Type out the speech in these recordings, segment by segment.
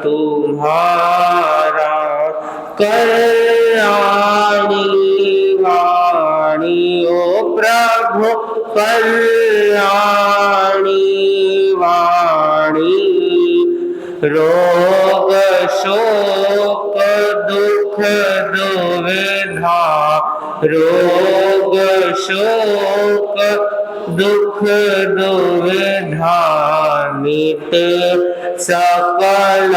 तुम्हारा कल्याणी वाणी ओ प्रभु कल्याणी वाणी रोग शोक दुख दुविधा रोग शोक दुख दुविधा मिटे सकल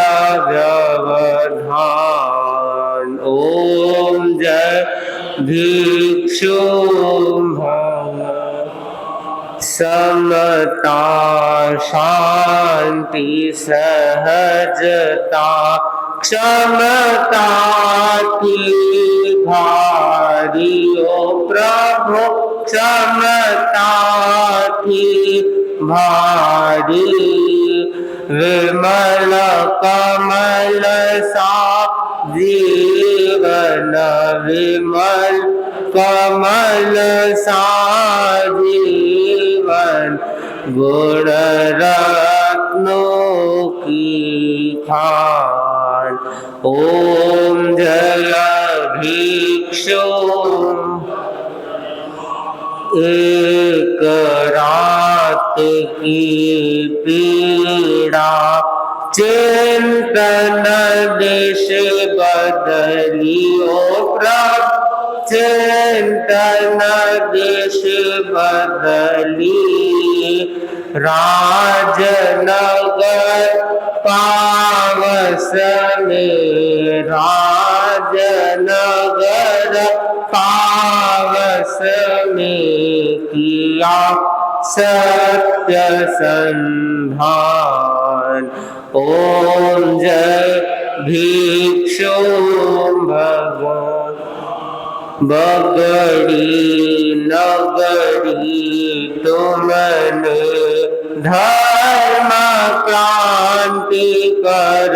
व्यवधान। ओम जय भिक्षु समता शांति सहजता क्षमता की भारी ओ प्रभु क्षमता की भारी विमल कमल सा जीवन विमल कमल सा जीवन गुण रत्नों की खान। ओम जय भिक्षु एक रात की पीड़ा चिंतन देश बदली ओ प्रभु चिंतन देश बदली राजनगर पावस में राजनगर पावस में किया सत्य संधान। ओम जय भिक्षु भगवान बगड़ी नगरी तुमने धर्म क्रांति कर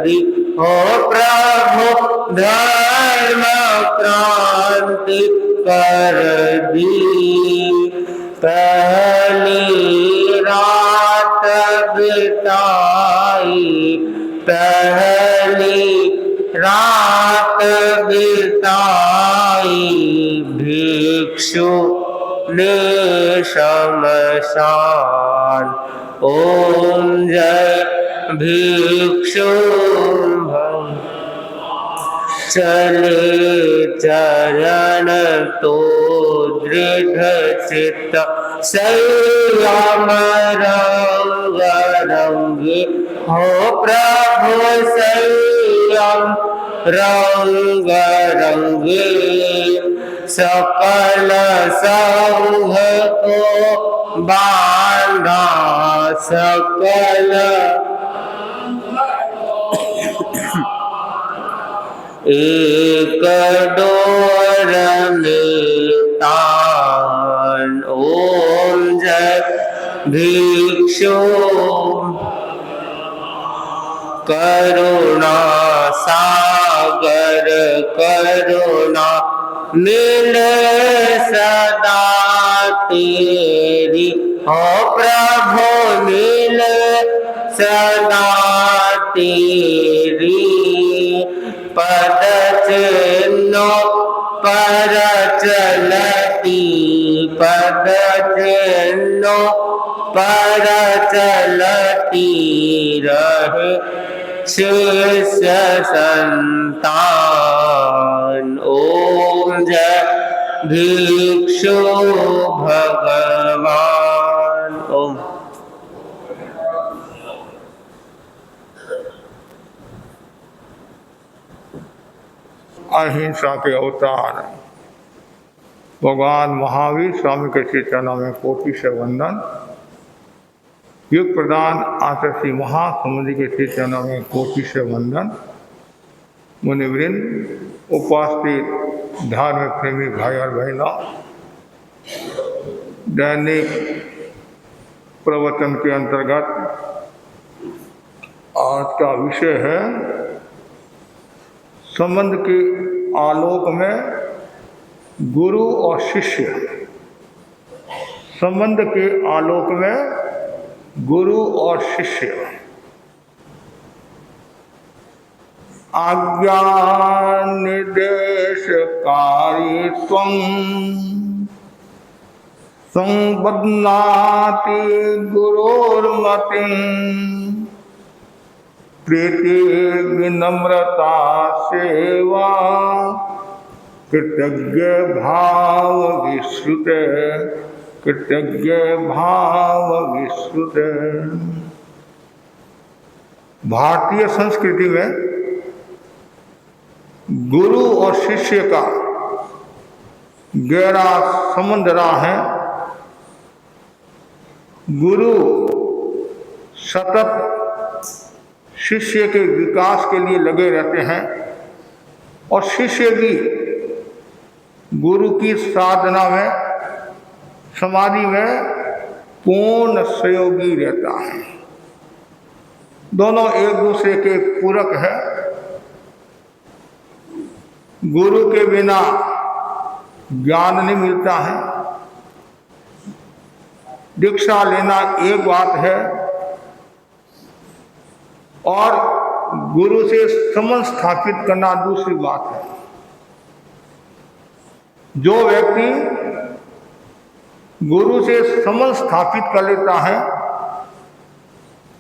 दी हो प्रभु धर्म क्रांति कर दी। पहली रात बिताई पहली रात बिताई भिक्षु ने शमशान। ओम जय भिक्षु चले चरण तो दृढ़ चित्त संयम रंग रंगे हो प्रभु संयम रंग रंगे सकल संघ को बांधा सकल एक डोर में तान। ओम जय भिक्षु करुणा सागर करुणा मिले सदा तेरी हो प्रभु मिले सदा तेरी पद चिन्ह पर चलती पद चिन्ह पर चलती रहे शिष्य संतान। ओम जय भिक्षु भगवान। ओम अहिंसा के अवतार भगवान महावीर स्वामी के श्री चरणों में कोटि से वंदन। युग प्रदान आचार्य महासमुद्र के श्री चरणों में कोटि से वंदन। मुनिवृंद उपस्थित धार्मिक प्रेमी भाई और बहनों, दैनिक प्रवचन के अंतर्गत आज का विषय है संबंध के आलोक में गुरु और शिष्य। संबंध के आलोक में गुरु और शिष्य। आज्ञा निर्देशकारी त्वं संबध्नाति गुरोर्मतिं प्रीति विनम्रता सेवा कृतज्ञ भाव विश्रुत कृतज्ञ भाव विश्रुत। भारतीय संस्कृति में गुरु और शिष्य का गहरा संबंध रहा है। गुरु सतत शिष्य के विकास के लिए लगे रहते हैं और शिष्य भी गुरु की साधना में समाधि में पूर्ण सहयोगी रहता है। दोनों एक दूसरे के पूरक है। गुरु के बिना ज्ञान नहीं मिलता है। दीक्षा लेना एक बात है और गुरु से संबंध स्थापित करना दूसरी बात है। जो व्यक्ति गुरु से संबंध स्थापित कर लेता है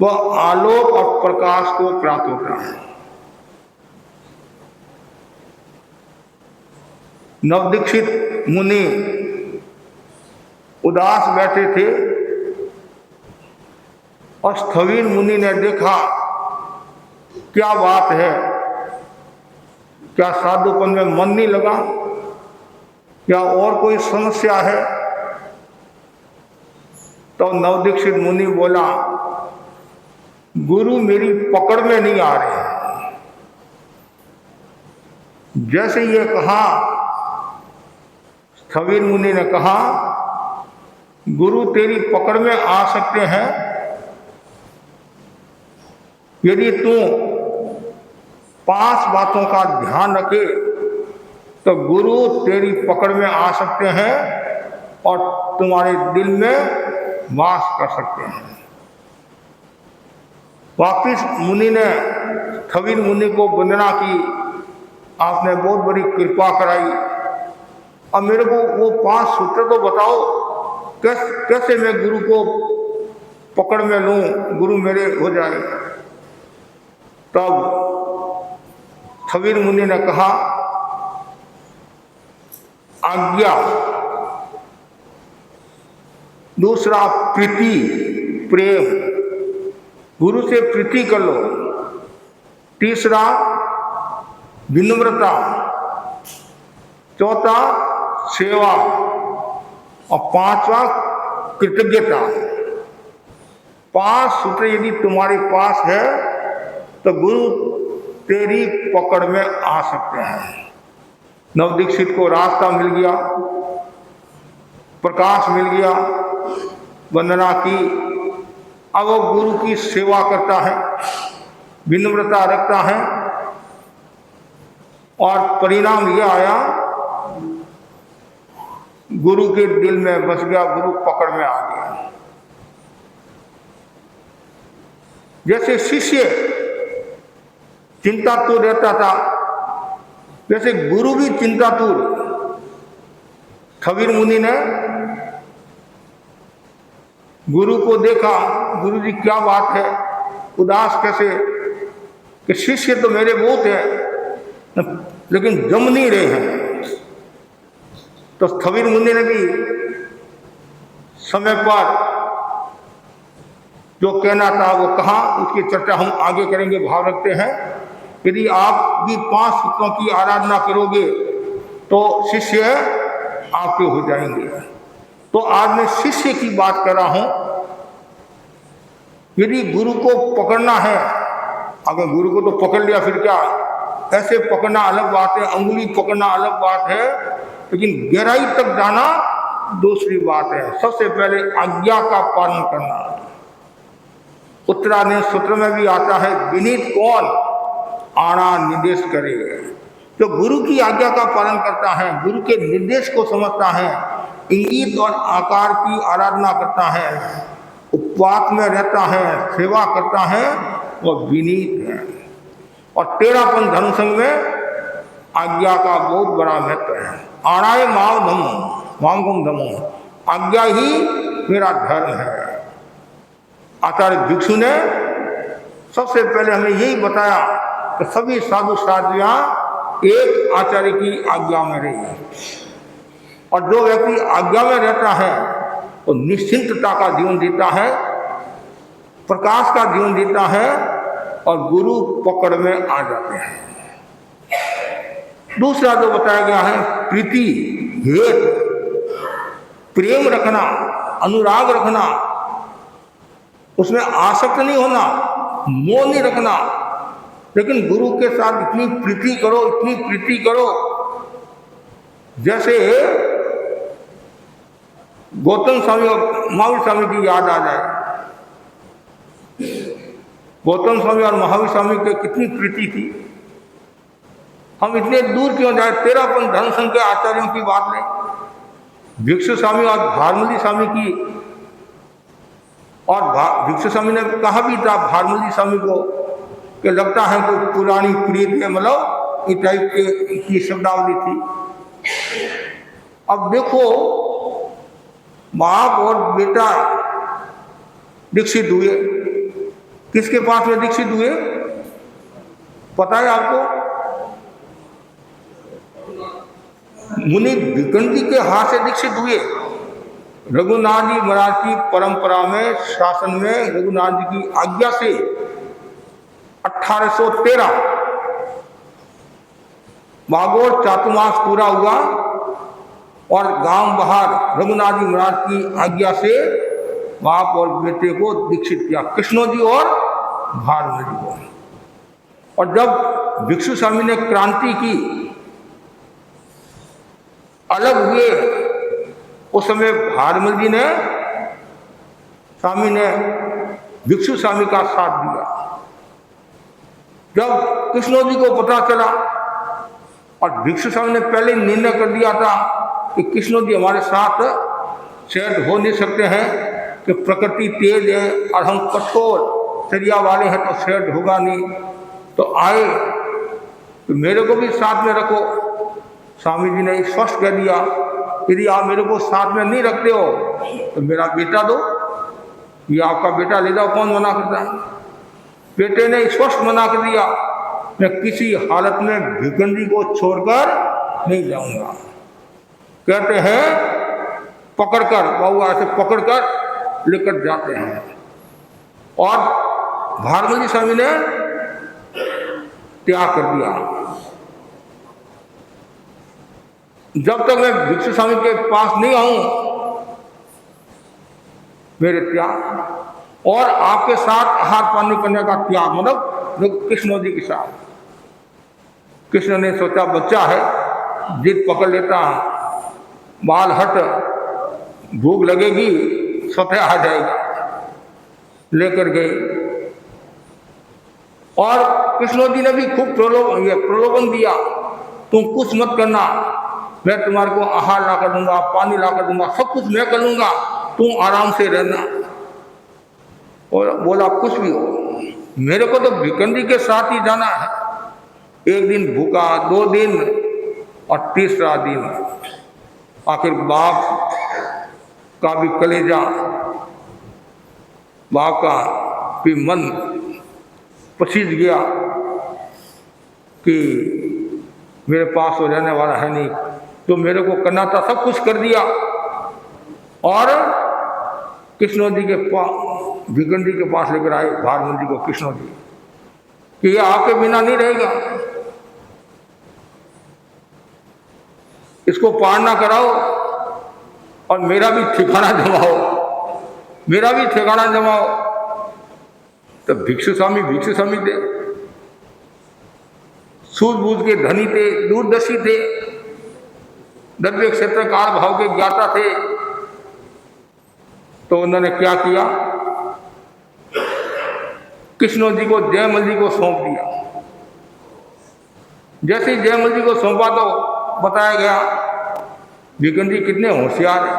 वह आलोक और प्रकाश को प्राप्त होता है। नवदीक्षित मुनि उदास बैठे थे और स्थविर मुनि ने देखा क्या बात है, क्या साधुपन में मन नहीं लगा, क्या और कोई समस्या है। तो नवदीक्षित मुनि बोला गुरु मेरी पकड़ में नहीं आ रहे हैं। जैसे ये कहा स्थविर मुनि ने कहा गुरु तेरी पकड़ में आ सकते हैं यदि तू 5 बातों का ध्यान रखे तो गुरु तेरी पकड़ में आ सकते हैं और तुम्हारे दिल में वास कर सकते हैं। वापिस मुनि ने स्थविर मुनि को वंदना की, आपने बहुत बड़ी कृपा कराई। अब मेरे को वो 5 सूत्र तो बताओ कैसे मैं गुरु को पकड़ में लूं, गुरु मेरे हो जाए। तब स्थविर मुनि ने कहा आज्ञा, दूसरा प्रीति प्रेम, गुरु से प्रीति कर लो। तीसरा विनम्रता, चौथा सेवा और 5वां कृतज्ञता। 5 सूत्र यदि तुम्हारे पास है तो गुरु तेरी पकड़ में आ सकते हैं। नवदीक्षित को रास्ता मिल गया, प्रकाश मिल गया, वंदना की। अब वो गुरु की सेवा करता है, विनम्रता रखता है और परिणाम यह आया गुरु के दिल में बस गया, गुरु पकड़ में आ गया। जैसे शिष्य चिंतातुर रहता था वैसे गुरु भी चिंतातुर। स्थविर मुनि ने गुरु को देखा, गुरु जी क्या बात है, उदास कैसे, कि शिष्य तो मेरे बहुत है लेकिन जम नहीं रहे हैं। तो स्थविर मुनि ने भी समय पर जो कहना था वो कहा, उसकी चर्चा हम आगे करेंगे। भाव रखते हैं यदि आप भी 5 सूत्रों की आराधना करोगे तो शिष्य आपके हो जाएंगे। तो आज मैं शिष्य की बात कर रहा हूं। यदि गुरु को पकड़ना है, अगर गुरु को तो पकड़ लिया फिर क्या, ऐसे पकड़ना अलग बात है, अंगुली पकड़ना अलग बात है, लेकिन गहराई तक जाना दूसरी बात है। सबसे पहले आज्ञा का पालन करना। उत्तरायण सूत्र में भी आता है विनीत कौन आना निर्देश करे। जो गुरु की आज्ञा का पालन करता है, गुरु के निर्देश को समझता है, इंगित और आकार की आराधना करता है, उपवास में रहता है, सेवा करता है, वह विनीत है। और तेरापन धर्म संघ में आज्ञा का बहुत बड़ा महत्व है। आणाय माव धमो माम गुम धमो, आज्ञा ही मेरा धर्म है। आचार्य भिक्षु ने सबसे पहले हमें यही बताया कि सभी साधु साध्वियां एक आचार्य की आज्ञा में रही, और जो व्यक्ति आज्ञा में रहता है वो निश्चिंतता का जीवन जीता है, प्रकाश का जीवन जीता है, और गुरु पकड़ में आ जाते हैं। दूसरा जो बताया गया है प्रीति, हेत, प्रेम रखना, अनुराग रखना, उसमें आसक्त नहीं होना, मोह नहीं रखना, लेकिन गुरु के साथ इतनी प्रीति करो, इतनी प्रीति करो जैसे गौतम स्वामी और महावीर स्वामी की याद आ जाए। गौतम स्वामी और महावीर स्वामी की कितनी प्रीति थी। हम इतने दूर क्यों जाए, तेरापन धर्म संघ के आचार्यों की बात नहीं। भिक्षु स्वामी और भारमली स्वामी की, और भिक्षु स्वामी ने कहा भी था भारमली स्वामी को कि लगता है कोई पुरानी प्रीत है, मतलब इस टाइप की शब्दावली थी। अब देखो, बाप और बेटा दीक्षित हुए, किसके पास में दीक्षित हुए पता है आपको? मुनि भिकंडी के हाथ से दीक्षित हुए। रघुनाथ जी महाराज की परंपरा में, शासन में, रघुनाथ जी की आज्ञा से 1813 भागवत चातुर्मास पूरा हुआ, और गांव बाहर रघुनाथ जी महाराज की आज्ञा से बाप और बेटे को दीक्षित किया, कृष्णो जी और भारमल जी को। और जब भिक्षु स्वामी ने क्रांति की, अलग हुए, उस समय भारमल जी ने, स्वामी ने भिक्षु स्वामी का साथ दिया। जब कृष्णो जी को पता चला, और भिक्षु स्वामी ने पहले निर्णय कर दिया था कि कृष्णो जी हमारे साथ सेट हो नहीं सकते हैं, कि प्रकृति तेज है और हम कठोर चर्या वाले हैं, तो सेट होगा नहीं, तो आए तो मेरे को भी साथ में रखो। स्वामी जी ने स्पष्ट कह दिया, यदि आप मेरे को साथ में नहीं रखते हो तो मेरा बेटा दो, ये आपका बेटा ले जाओ, कौन मना करता है? बेटे ने स्पष्ट मना कर दिया, मैं किसी हालत में भिकंडी को छोड़कर नहीं जाऊंगा। कहते हैं पकड़कर, बाबू ऐसे पकड़कर लेकर जाते हैं। और भारमल जी स्वामी ने त्याग कर दिया। जब तक मैं भिक्षु स्वामी के पास नहीं आऊं, मेरे त्याग और आपके साथ आहार पानी करने का त्याग, मतलब कृष्ण जी के साथ। कृष्ण ने सोचा बच्चा है, जिद पकड़ लेता है, बाल हट, भूख लगेगी स्वतः आ जाएगा, लेकर गए। और कृष्ण जी ने भी खूब प्रलोभन दिया, तुम कुछ मत करना, मैं तुम्हारे को आहार ला कर दूंगा, पानी ला कर दूंगा, सब कुछ मैं कर लूंगा, तुम आराम से रहना। और बोला कुछ भी हो, मेरे को तो भिकंडी के साथ ही जाना है। एक दिन भूखा, 2 दिन, और तीसरा दिन आखिर बाप का भी कलेजा, बाप का भी मन पसीज गया कि मेरे पास तो रहने वाला है नहीं, तो मेरे को करना था, सब कुछ कर दिया। और कृष्ण जी के पास, भिकंडी के पास लेकर आए भारमल जी को कृष्ण जी, कि ये आपके बिना नहीं रहेगा, इसको पार ना कराओ और मेरा भी ठिकाना जमाओ, मेरा भी ठिकाना जमाओ। तो भिक्षु स्वामी थे, सूझबूझ के धनी थे, दूरदर्शी थे, द्रव्य क्षेत्र काल भाव के ज्ञाता थे। तो उन्होंने क्या किया, कृष्ण जी को जयमल जी को सौंप दिया। जैसे ही जयमल जी को सौंपा तो बताया गया भिकंडी कितने होशियार है।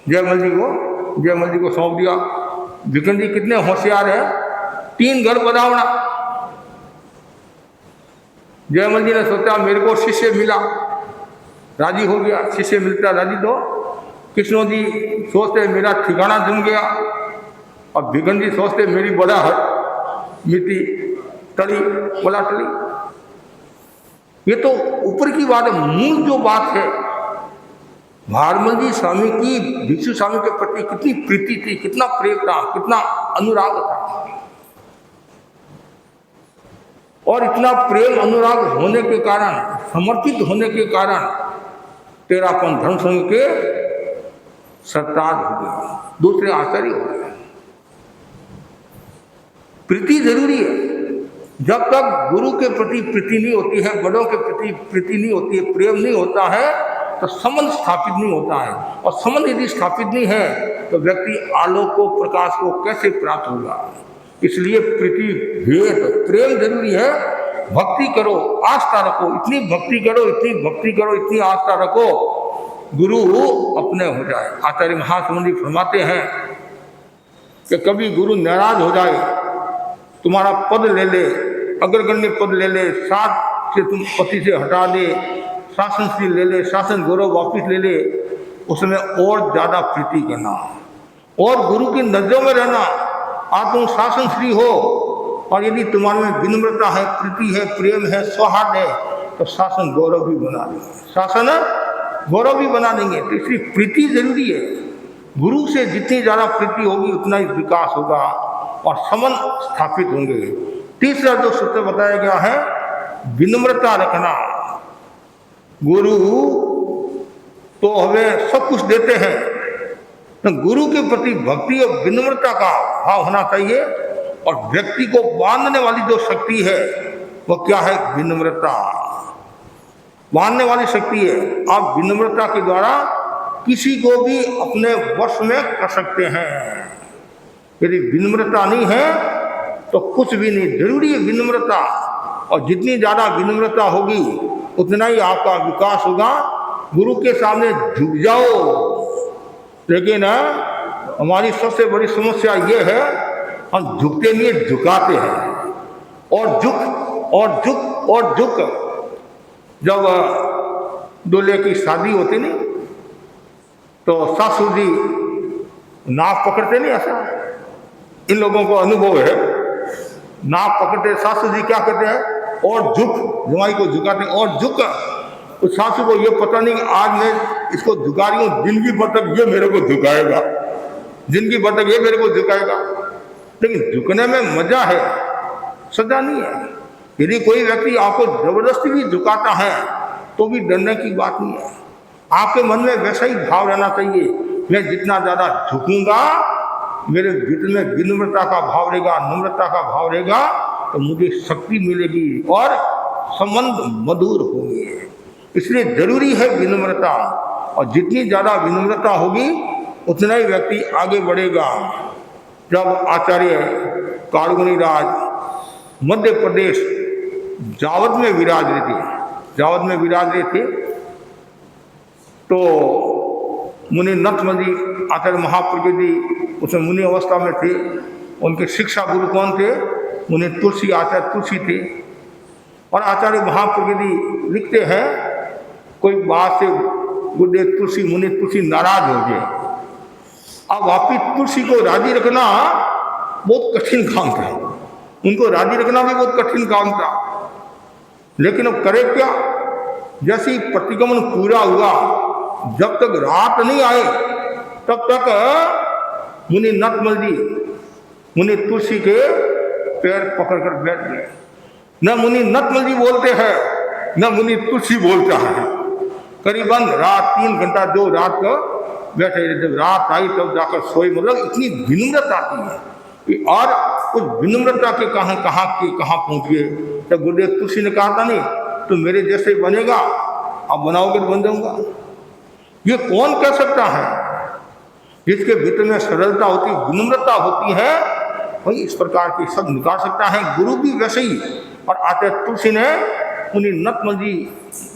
जयमल जी को सौंप दिया, भिकंडी कितने होशियार है, 3 घर बनावना, जयमल जी ने सोचा मेरे को शिष्य मिला, राजी हो गया, शिष्य मिलता राजी। तो कृष्ण जी सोचते मेरा ठिकाना जम गया, और भिगन जी सोचते मेरी बड़ा मिट्टी टली, बोला टली। ये तो ऊपर की बात है, मूल जो बात है, भारमल जी स्वामी की भिक्षु स्वामी के प्रति कितनी प्रीति थी, कितना प्रेम था, कितना अनुराग था। और इतना प्रेम अनुराग होने के कारण, समर्पित होने के कारण तेरापन धर्म संघ के सरताज हो गए, दूसरे आचार्य हो गए। प्रीति जरूरी है। जब तक गुरु के प्रति प्रीति नहीं होती है, बड़ों के प्रति प्रीति नहीं होती है, प्रेम नहीं होता है, तो संबंध स्थापित नहीं होता है। और संबंध यदि स्थापित नहीं है तो व्यक्ति आलोक को, प्रकाश को कैसे प्राप्त होगा। इसलिए प्रीति, भेद, प्रेम जरूरी है। भक्ति करो, आस्था रखो, इतनी भक्ति करो, इतनी भक्ति करो, इतनी आस्था रखो, गुरु अपने हो जाए। आचार्य महासमुनि फरमाते हैं कि कभी गुरु नाराज हो जाए, तुम्हारा पद ले ले, अग्रगण्य पद ले ले, साथ से तुम पति से हटा दे, शासन श्री ले ले, शासन गौरव वापिस ले ले, उसमें और ज्यादा प्रीति करना और गुरु की नजरों में रहना। आप तुम शासन श्री हो, और यदि तुम्हारे में विनम्रता है, प्रीति है, प्रेम है, सौहार्द है, तो शासन गौरव भी बना देंगे, शासन गौरव भी बना देंगे। तो इसलिए प्रीति जरूरी है। गुरु से जितनी ज्यादा प्रीति होगी उतना ही विकास होगा और संबंध स्थापित होंगे। तीसरा जो सूत्र बताया गया है, विनम्रता रखना। गुरु तो हमें सब कुछ देते हैं, तो गुरु के प्रति भक्ति और विनम्रता का भाव होना चाहिए। और व्यक्ति को बांधने वाली जो शक्ति है वो क्या है? विनम्रता। बांधने वाली शक्ति है। आप विनम्रता के द्वारा किसी को भी अपने वश में कर सकते हैं। यदि विनम्रता नहीं है तो कुछ भी नहीं। जरूरी है विनम्रता, और जितनी ज्यादा विनम्रता होगी उतना ही आपका विकास होगा। गुरु के सामने झुक जाओ, लेकिन हमारी सबसे बड़ी समस्या ये है, हम झुकते नहीं, झुकाते हैं। और झुक जब दूल्हे की शादी होती नहीं तो सासू जी नाक पकड़ते नहीं, ऐसा इन लोगों को अनुभव है। नाक पकड़ते, सासू जी क्या कहते हैं? और झुक, जमाई को झुकाते और झुक। तो सासू को ये पता नहीं आज मैं इसको झुका रही हूँ, जिंदगी भर तक ये मेरे को झुकाएगा, जिंदगी भर तक ये मेरे को झुकाएगा। लेकिन झुकने में मजा है, सजा नहीं है। यदि कोई व्यक्ति आपको जबरदस्ती भी झुकाता है तो भी डरने की बात नहीं है। आपके मन में वैसा ही भाव रहना चाहिए, मैं जितना ज्यादा झुकूंगा मेरे भीतर में विनम्रता का भाव रहेगा, नम्रता का भाव रहेगा, तो मुझे शक्ति मिलेगी और संबंध मधुर होंगे। इसलिए जरूरी है विनम्रता, और जितनी ज्यादा विनम्रता होगी उतना ही व्यक्ति आगे बढ़ेगा। जब आचार्य कालगुनी राज मध्य प्रदेश जावद में विराज रहे थे, तो मुनि नथमल जी, आचार्य महाप्रज्ञ जी उसमें मुनि अवस्था में थे। उनके शिक्षा गुरु कौन थे? मुनि तुलसी, आचार्य तुलसी थे। और आचार्य महाप्रज्ञ जी लिखते हैं, कोई बात से गुरुदेव तुलसी, मुनि तुलसी नाराज हो गए। अब वापिस तुलसी को राजी रखना बहुत कठिन काम था, उनको राजी रखना भी बहुत कठिन काम था। लेकिन अब करे क्या? जैसे ही प्रतिगमन पूरा हुआ, जब तक रात नहीं आए तब तक मुनि नथमल जी मुनि तुलसी के पैर पकड़कर बैठ गए। न मुनि नथमल जी बोलते हैं, न मुनि तुलसी बोलता है। करीबन रात 3 घंटा जो रात को बैठे। जब रात आई तब जाकर सोए। मतलब इतनी विनम्रता थी। और उस विनम्रता के कहाँ पहुंच गए। तब गुरुदेव तुलसी ने कहा था, नहीं तो मेरे जैसे बनेगा, अब बनाओगे तो बन जाऊंगा। ये कौन कह सकता है? जिसके भीतर में सरलता होती, विनम्रता होती है, वही इस प्रकार की शब्द निकाल सकता है। गुरु भी वैसे ही। और आचार्य तुलसी ने मुनि नथमल जी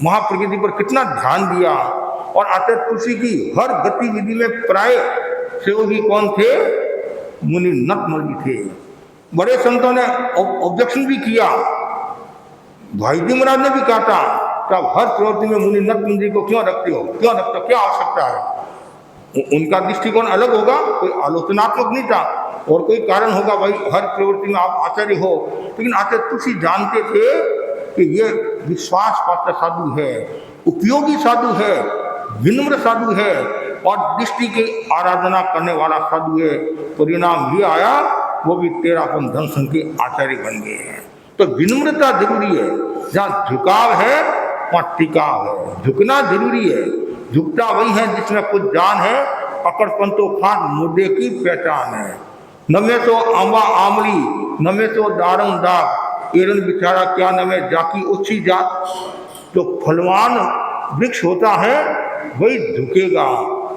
महाप्रज्ञ जी पर कितना ध्यान दिया। और आचार्य तुलसी की हर गतिविधि में प्राय सहयोगी कौन थे? मुनि नथमल जी थे। बड़े संतों ने ऑब्जेक्शन भी किया, भाई जी महाराज ने भी कहा था तब हर प्रवृत्ति में मुनि नत मुनि को क्यों रखते हो, क्यों रखते हो, क्या आवश्यकता है। उनका दृष्टिकोण अलग होगा, कोई आलोचनात्मक नहीं था और कोई कारण होगा, भाई हर प्रवृत्ति में आप आचार्य हो। लेकिन आचार्य तुलसी जानते थे कि ये विश्वास पात्र साधु है, उपयोगी साधु है, विनम्र साधु है और दृष्टि की आराधना करने वाला साधु है। परिणाम ये आया वो भी तेरापन धन संघ के आचार्य बन गए हैं। तो विनम्रता जरूरी है, जहाँ झुकाव है वहाँ टिकाव है। झुकना जरूरी है, झुकता वही है जिसमें कुछ जान है, अकड़पन तो खाट मुद्दे की पहचान है। न में तो आंबा आमली, न में तो दारम दाग, एरन बिचारा क्या न में जाकी ऊंची जात। जो फलवान वृक्ष होता है वही झुकेगा,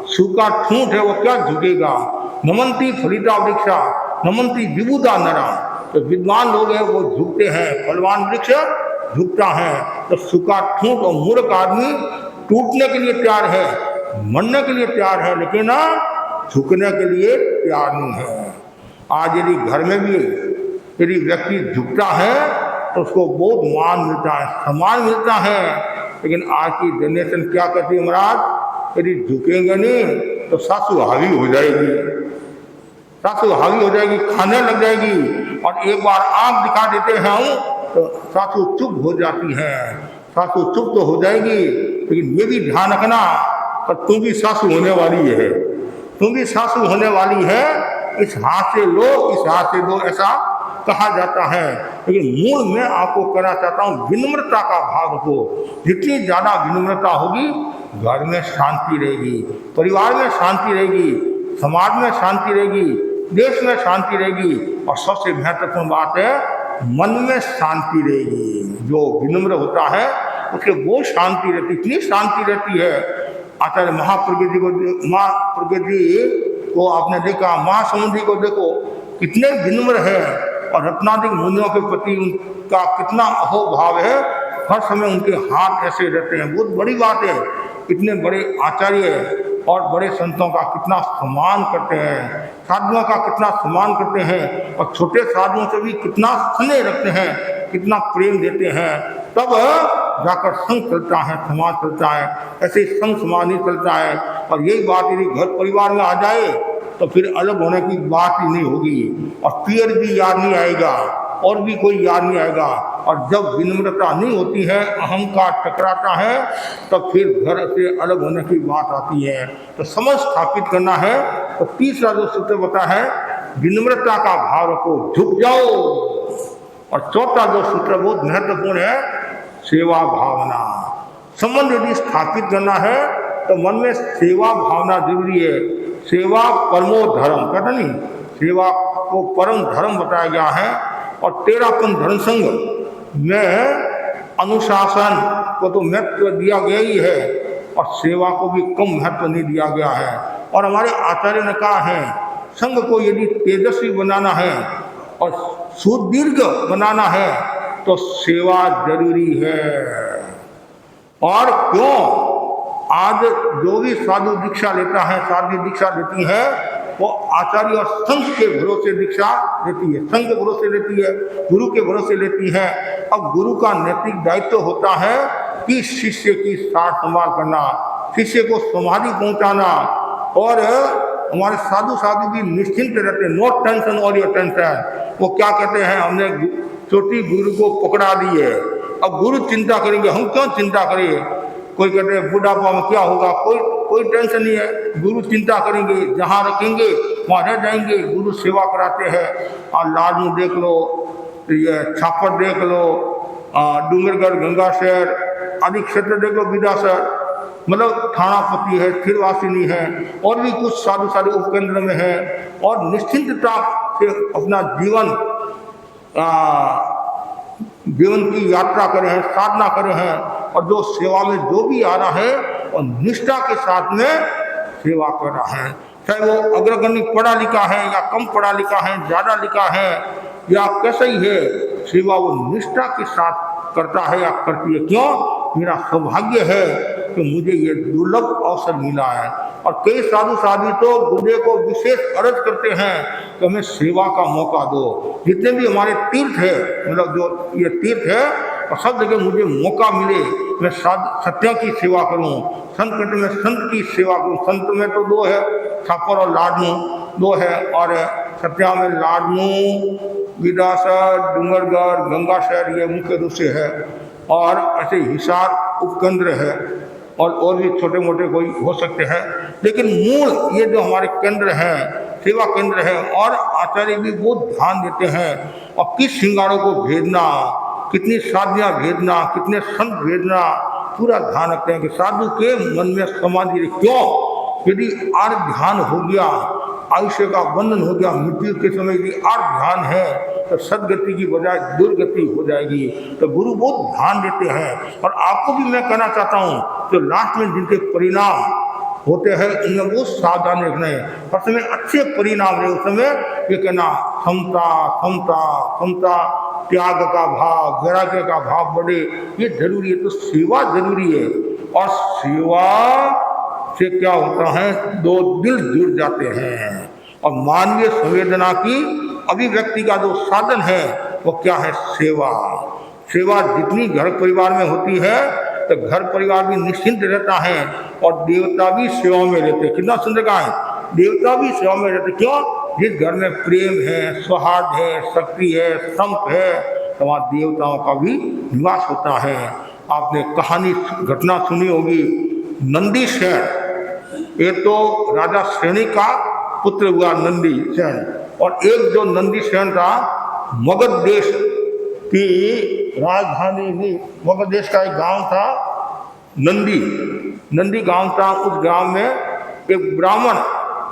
सूखा ठूंठ है वो क्या झुकेगा। नमंती फलिता वृक्षा, नमंती विबुदा नरा। तो विद्वान लोग हैं वो झुकते हैं, फलवान वृक्ष झुकता है। तो सूखा ठूंठ और मूर्ख आदमी टूटने के लिए तैयार है, मरने के लिए तैयार है, लेकिन झुकने के लिए तैयार नहीं है। आज यदि घर में भी यदि व्यक्ति झुकता है तो उसको बहुत मान मिलता है, सम्मान मिलता है। लेकिन आज की जनरेशन क्या कहती है महाराज, यदि झुकेंगे नहीं तो सासू हावी हो जाएगी, सासू हावी हो जाएगी, खाने लग जाएगी। और एक बार आंख दिखा देते हैं हम तो सासू चुप हो जाती है। सासू चुप तो हो जाएगी, लेकिन ये भी ध्यान रखना कि तुम भी सासू होने वाली है, तुम भी सासू होने वाली है। इस हाथ से लो, इस हाथ से दो, ऐसा कहा जाता है। लेकिन मूल में आपको कहना चाहता हूँ, विनम्रता का भाव हो। जितनी ज़्यादा विनम्रता होगी घर में शांति रहेगी, परिवार में शांति रहेगी, समाज में शांति रहेगी, देश में शांति रहेगी और सबसे महत्वपूर्ण बात है मन में शांति रहेगी। जो विनम्र होता है उसके वो शांति रहती, इतनी शांति रहती है। आचार्य महाप्रज्ञ जी को आपने देखा, महासमुद्री को देखो कितने विनम्र है और रत्नाधिक मुनियों के प्रति उनका कितना अहोभाव है। हर समय उनके हाथ ऐसे रहते हैं, बहुत बड़ी बात है। इतने बड़े आचार्य और बड़े संतों का कितना सम्मान करते हैं, साधुओं का कितना सम्मान करते हैं और छोटे साधुओं से भी कितना स्नेह रखते हैं, कितना प्रेम देते हैं। तब जाकर संघ चलता है, समाज चलता है। ऐसे संघ समाज नहीं चलता है। और यही बात यदि घर परिवार में आ जाए तो फिर अलग होने की बात ही नहीं होगी और पीर भी याद नहीं आएगा और भी कोई याद नहीं आएगा। और जब विनम्रता नहीं होती है, अहंकार टकराता है, तब फिर घर से अलग होने की बात आती है। तो समझ स्थापित करना है। तो तीसरा जो सूत्र बता है, विनम्रता का भाव रखो, झुक जाओ। और चौथा जो सूत्र बहुत महत्वपूर्ण है, सेवा भावना। संबंध यदि स्थापित करना है तो मन में सेवा भावना जरूरी है। सेवा परमो धर्म, कहते नहीं, सेवा को परम धर्म बताया गया है। और तेरापन धर्म संघ में अनुशासन को तो महत्व दिया गया ही है और सेवा को भी कम महत्व नहीं दिया गया है। और हमारे आचार्य ने कहा है, संघ को यदि तेजस्वी बनाना है और सुदीर्घ बनाना है तो सेवा जरूरी है। और क्यों, आज जो भी साधु दीक्षा लेता है, साधु दीक्षा लेती है, वो आचार्य और संघ के भरोसे दीक्षा लेती है, संघ के भरोसे लेती है, गुरु के भरोसे लेती है। अब गुरु का नैतिक दायित्व होता है कि शिष्य की सार संभाल करना, शिष्य को समाधि पहुंचाना। और हमारे साधु साधु भी निश्चिंत रहते हैं, नो टेंशन और योर टेंशन। वो क्या कहते हैं, हमने छोटी गुरु को पकड़ा दी है, अब गुरु चिंता करेंगे, हम क्यों चिंता करें। कोई कहते हैं बुढ़ापा में क्या होगा, कोई टेंशन नहीं है, गुरु चिंता करेंगे, जहाँ रखेंगे वहाँ रह जाएंगे। गुरु सेवा कराते हैं। और लाडू देख लो, ये छापर देख लो, डूंगरगढ़ गंगाशहर आदि क्षेत्र देख लो, विदासर, मतलब थानापति है, थिरवासिनी है, और भी कुछ साधु साधु उपकेंद्र में है। और निश्चिंतता से अपना जीवन की यात्रा करे हैं, साधना करे हैं। और जो सेवा में जो भी आ रहा है और निष्ठा के साथ में सेवा कर रहा है, चाहे वो अग्रगण्य पढ़ा लिखा है या कम पढ़ा लिखा है, ज़्यादा लिखा है या कैसा ही है, सेवा वो निष्ठा के साथ करता है या करती है। क्यों, मेरा सौभाग्य है कि मुझे ये दुर्लभ अवसर मिला है। और कई साधु साधु तो गुरुदेव को विशेष अर्ज करते हैं कि हमें सेवा का मौका दो। जितने भी हमारे तीर्थ है, मतलब जो ये तीर्थ है, और सब जगह मुझे मौका मिले मैं सत्यों की सेवा करूं, संत में संत की सेवा करूं। संत में तो दो है, ठाकुर और लाडनू दो है, और सत्या में लाडनू, विदासर, डूंगरगढ़, गंगाशहर ये मुख्य रूप से है, और ऐसे हिसार उपकेंद्र है, और भी छोटे मोटे कोई हो सकते हैं, लेकिन मूल ये जो हमारे केंद्र हैं, सेवा केंद्र है। और आचार्य भी बहुत ध्यान देते हैं, और किस श्रृंगारों को भेजना, कितनी शादियाँ भेजना, कितने संत भेजना, पूरा ध्यान रखते हैं कि साधु के मन में समाधि रहे। क्यों? यदि आर ध्यान हो गया, आयुष्य का बंधन हो गया, मृत्यु के समय यदि आर ध्यान है तो सदगति की बजाय दुर्गति हो जाएगी। तो गुरु बहुत ध्यान देते हैं। और आपको भी मैं कहना चाहता हूँ, जो लास्ट में जिनके परिणाम होते हैं उनमें बहुत सावधान रखना है। हर समय अच्छे परिणाम रहे, उस समय ये कहना क्षमता क्षमता क्षमता, त्याग का भाव, वैराग्य का भाव बढ़े, ये जरूरी है। तो सेवा जरूरी है, और सेवा से क्या होता है, दो दिल जुड़ जाते हैं। और मानवीय संवेदना की अभिव्यक्ति का जो साधन है वो क्या है, सेवा। सेवा जितनी घर परिवार में होती है तो घर परिवार भी निश्चिंत रहता है, और देवता भी सेवा में रहते हैं। कितना सुंदर कहा है, देवता भी सेवा में रहते। क्यों? जिस घर में प्रेम है, सौहार्द है, शक्ति है, संप है, तो वहाँ देवताओं का भी निवास होता है। आपने कहानी घटना सुनी होगी, नंदी सेन, ये तो राजा श्रेणी का पुत्र हुआ नंदी सेन, और एक जो नंदी सेन था, मगध देश की राजधानी भी, मगध देश का एक गांव था नंदी गांव था। उस गांव में एक ब्राह्मण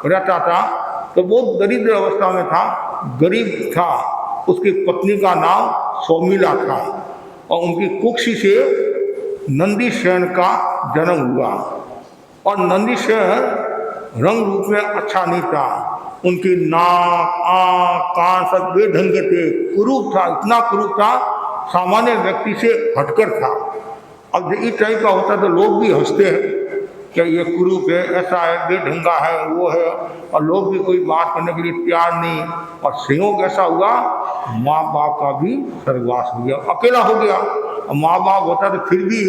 रहता था, तो बहुत दरिद्र अवस्था में था, गरीब था। उसकी पत्नी का नाम सौमिला था, और उनकी कुक्षी से नंदी सेन का जन्म हुआ। और नंदी सेन रंग रूप में अच्छा नहीं था, उनकी नाक, आँख, कान सब बेढंग के थे, कुरूप था, इतना कुरूप था, सामान्य व्यक्ति से हटकर था। अब इस टाइप का होता तो लोग भी हंसते हैं कि ये कुरूप है, ऐसा है, बेढंगा है, वो है, और लोग भी कोई बात करने के लिए तैयार नहीं। और संयोग ऐसा हुआ, माँ बाप का भी स्वर्गवास हो गया, अकेला हो गया। और माँ बाप होता तो फिर भी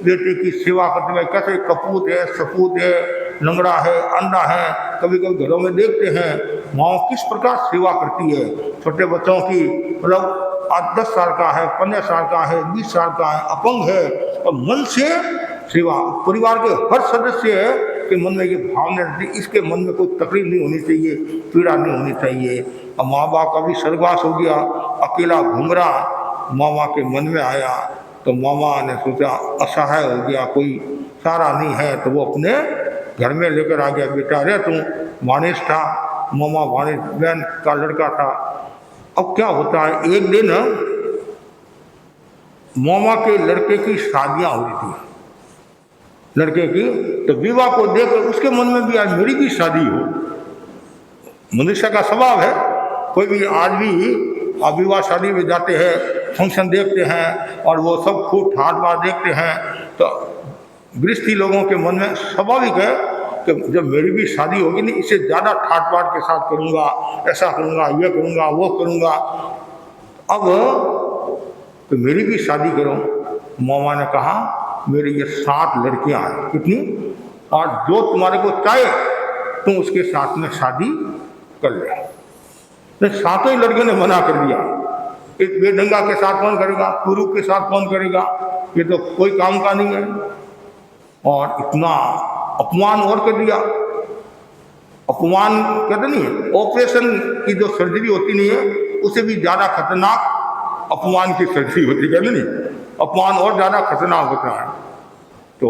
बेटे की सेवा करते हुए, कैसे कपूत है, सपूत है, लंगड़ा है, अंधा है, कभी कभी घरों में देखते हैं माँ किस प्रकार सेवा करती है छोटे बच्चों की। मतलब 8-10 साल का है, 15 साल का है, 20 साल का है, अपंग है, और मन से सेवा। परिवार के हर सदस्य के मन में ये भावना रहती, इसके मन में कोई तकलीफ नहीं होनी चाहिए, पीड़ा नहीं होनी चाहिए। और माँ बाप का भी स्वर्गवास हो गया, अकेला घूम रहा, मामा के मन में आया, तो मामा ने सोचा असहाय हो गया, कोई सारा नहीं है, तो वो अपने घर में लेकर आ गया। बेटा रे तू वाणिश था, मामा वाणिश बहन का लड़का था। अब क्या होता है, एक दिन मामा के लड़के की शादियां हो रही थी, लड़के की, तो विवाह को देखकर उसके मन में भी आज मेरी भी शादी हो। मनुष्य का स्वभाव है, कोई भी आज भी विवाह शादी में जाते हैं, फंक्शन देखते हैं, और वो सब खूब ठाट बाट देखते हैं, तो गृहस्थी लोगों के मन में स्वाभाविक है कि जब मेरी भी शादी होगी नहीं, इससे ज़्यादा ठाट बाट के साथ करूँगा, ऐसा करूँगा, ये करूँगा, वो करूँगा। अब तो मेरी भी शादी करो। मामा ने कहा मेरी ये 7 लड़कियां हैं, कितनी, और जो तुम्हारे को चाहे तुम उसके साथ में शादी कर ले। तो 7 ही लड़कियों ने मना कर दिया। एक बेढंगा के साथ कौन करेगा, कुरूप के साथ कौन करेगा, ये तो कोई काम का नहीं है। और इतना अपमान और कर दिया। अपमान कहते नहीं है, ऑपरेशन की जो सर्जरी होती नहीं है, उससे भी ज़्यादा खतरनाक अपमान की सर्जरी होती है, नहीं, अपमान और ज़्यादा खतरनाक होता है। तो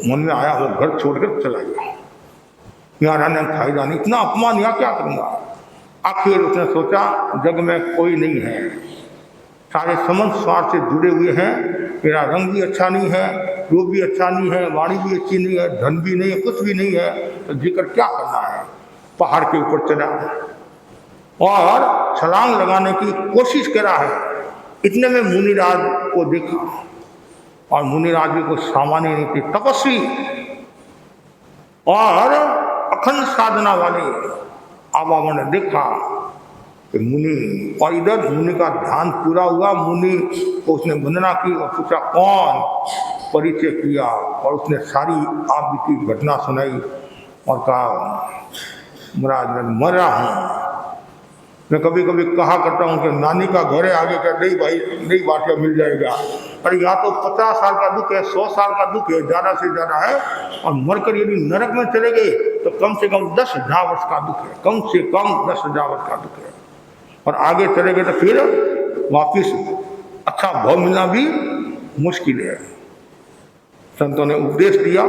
मन में आया, वो घर छोड़कर चला गया, यहाँ रहने का फायदा नहीं, इतना अपमान यहाँ क्या करूँगा। आखिर उसने सोचा जग में कोई नहीं है, सारे संबंध स्वार्थ से जुड़े हुए हैं, मेरा रंग भी अच्छा नहीं है, रूप भी अच्छा नहीं है, वाणी भी अच्छी नहीं है, धन भी नहीं है, कुछ भी नहीं है, तो जिक्र क्या करना है। पहाड़ के ऊपर चढ़ा और छलांग लगाने की कोशिश करा है। इतने में मुनिराज को देखा, और मुनिराज भी कोई सामान्य नहीं थे, तपस्वी और अखंड साधना वाले। आबाबा ने देखा कि मुनि, और इधर मुनि का ध्यान पूरा हुआ। मुनि को उसने वंदना की और पूछा कौन, परिचय किया और उसने सारी आप बीती घटना सुनाई और कहा महाराज मैं मर रहा हूँ। मैं कभी कभी कहा करता हूँ कि नानी का घर है आगे क्या, नहीं भाई नहीं बाटिया मिल जाएगा। अरे यहाँ तो 50 साल का दुख है, 100 साल का दुख है, ज़्यादा से ज़्यादा है। और मरकर यदि नरक में चले गए तो कम से कम 10,000 वर्ष का दुख है, कम से कम 10,000 वर्ष का दुख है। और आगे चले गए तो फिर वापिस अच्छा भाव मिलना भी मुश्किल है। संतों ने उपदेश दिया